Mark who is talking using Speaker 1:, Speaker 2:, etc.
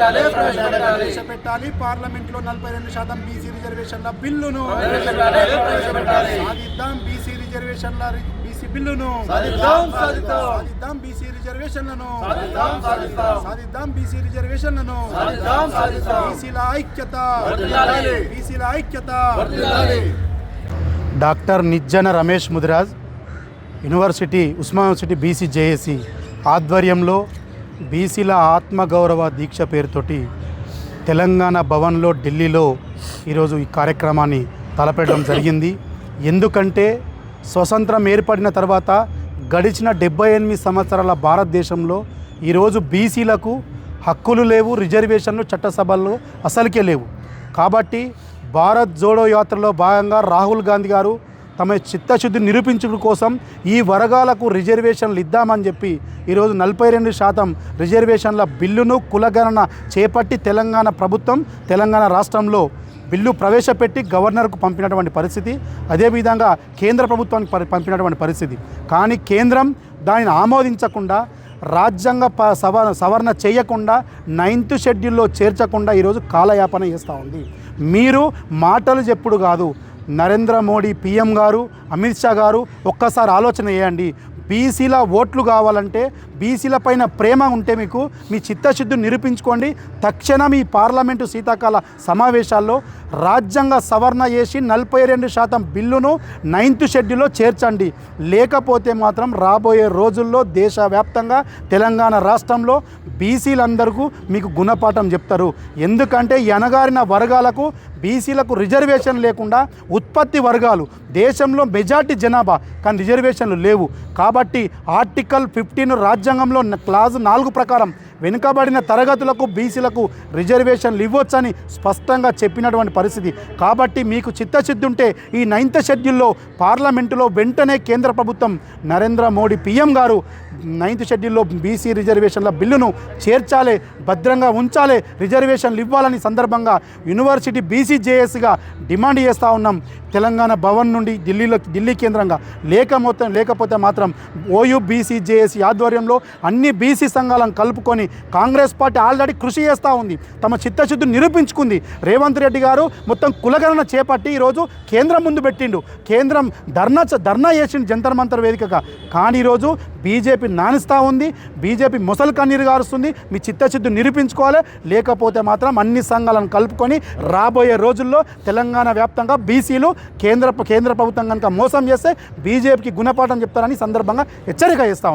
Speaker 1: ప్రవేశపెట్టాలి పార్లమెంట్లో 42% బీసీ రిజర్వేషన్ల బిల్లును సాధిద్దాం. బీసీ రిజర్వేషన్ల బీసీ బిల్లును సాధిద్దాం. బీసీ రిజర్వేషన్లను సాధిద్దాం. బీసీ రిజర్వేషన్లను బీసీల ఐక్యత, బీసీల ఐక్యత. Doctor Nijjana Ramesh Mudiraj university Osmania university BC JAC ఆధ్వర్యంలో బీసీల ఆత్మగౌరవ దీక్ష పేరుతోటి తెలంగాణ భవన్లో ఢిల్లీలో ఈరోజు ఈ కార్యక్రమాన్ని తలపెట్టడం జరిగింది. ఎందుకంటే స్వతంత్రం ఏర్పడిన తర్వాత గడిచిన 78 సంవత్సరాల భారతదేశంలో ఈరోజు బీసీలకు హక్కులు లేవు, రిజర్వేషన్లు చట్టసభల్లో అసలుకే లేవు. కాబట్టి భారత్ జోడో యాత్రలో భాగంగా రాహుల్ గాంధీ గారు తమ చిత్తశుద్ధి నిరూపించడం కోసం ఈ వర్గాలకు రిజర్వేషన్లు ఇద్దామని చెప్పి ఈరోజు 42% రిజర్వేషన్ల బిల్లును కులగణన చేపట్టి తెలంగాణ ప్రభుత్వం తెలంగాణ రాష్ట్రంలో బిల్లు ప్రవేశపెట్టి గవర్నర్కు పంపినటువంటి పరిస్థితి, అదేవిధంగా కేంద్ర ప్రభుత్వానికి పంపినటువంటి పరిస్థితి. కానీ కేంద్రం దానిని ఆమోదించకుండా రాజ్యాంగ సవరణ చేయకుండా 9th షెడ్యూల్లో చేర్చకుండా ఈరోజు కాలయాపన చేస్తూ ఉంది. మీరు మాటలు చెప్పుడు కాదు, నరేంద్ర మోడీ పీఎం గారు, అమిత్ షా గారు ఒక్కసారి ఆలోచన చేయండి. బీసీల ఓట్లు కావాలంటే, బీసీల పైన ప్రేమ ఉంటే మీకు మీ చిత్తశుద్ధిని నిరూపించుకోండి. తక్షణం ఈ పార్లమెంటు శీతాకాల సమావేశాల్లో రాజ్యాంగ సవరణ చేసి 42% బిల్లును 9th షెడ్యూల్లో చేర్చండి. లేకపోతే మాత్రం రాబోయే రోజుల్లో దేశవ్యాప్తంగా తెలంగాణ రాష్ట్రంలో బీసీలందరికీ మీకు గుణపాఠం చెప్తారు. ఎందుకంటే ఎనగారిన వర్గాలకు బీసీలకు రిజర్వేషన్ లేకుండా ఉత్పత్తి వర్గాలు దేశంలో మెజార్టీ జనాభా కానీ రిజర్వేషన్లు లేవు. కాబట్టి ఆర్టికల్ 15 రాజ్యాంగంలో క్లాజ్ 4 ప్రకారం వెనుకబడిన తరగతులకు బీసీలకు రిజర్వేషన్లు ఇవ్వచ్చని స్పష్టంగా చెప్పినటువంటి పరిస్థితి. కాబట్టి మీకు చిత్తశుద్ధి ఉంటే ఈ 9th షెడ్యూల్లో పార్లమెంటులో వెంటనే కేంద్ర ప్రభుత్వం నరేంద్ర మోడీ పీఎం గారు 9th షెడ్యూల్లో బీసీ రిజర్వేషన్ల బిల్లును చేర్చాలి, భద్రంగా ఉంచాలి, రిజర్వేషన్లు ఇవ్వాలని సందర్భంగా యూనివర్సిటీ బీసీ జేఏసీగా డిమాండ్ చేస్తూ ఉన్నాం. తెలంగాణ భవన్ నుండి ఢిల్లీ కేంద్రంగా లేకపోతే మాత్రం ఓయూ బీసీ జేఏసీ ఆధ్వర్యంలో అన్ని బీసీ సంఘాలను కలుపుకొని కాంగ్రెస్ పార్టీ ఆల్రెడీ కృషి చేస్తూ ఉంది, తమ చిత్తశుద్ధిని నిరూపించుకుంది. రేవంత్ రెడ్డి గారు మొత్తం కులగణన చేపట్టి ఈరోజు కేంద్రం ముందు పెట్టిండు. కేంద్రం ధర్నా చేసిండు జంతర్ మంతర్ వేదికగా. కానీ ఈరోజు బీజేపీ నానిస్తూ ఉంది, బీజేపీ ముసలి కన్నీరు గారుస్తుంది. మీ చిత్తశుద్ధిని నిరూపించుకోవాలి, లేకపోతే మాత్రం అన్ని సంఘాలను కలుపుకొని రాబోయే రోజుల్లో తెలంగాణ వ్యాప్తంగా బీసీలు కేంద్ర ప్రభుత్వం కనుక మోసం చేస్తే బీజేపీకి గుణపాఠం చెప్తారని సందర్భంగా హెచ్చరిక చేస్తా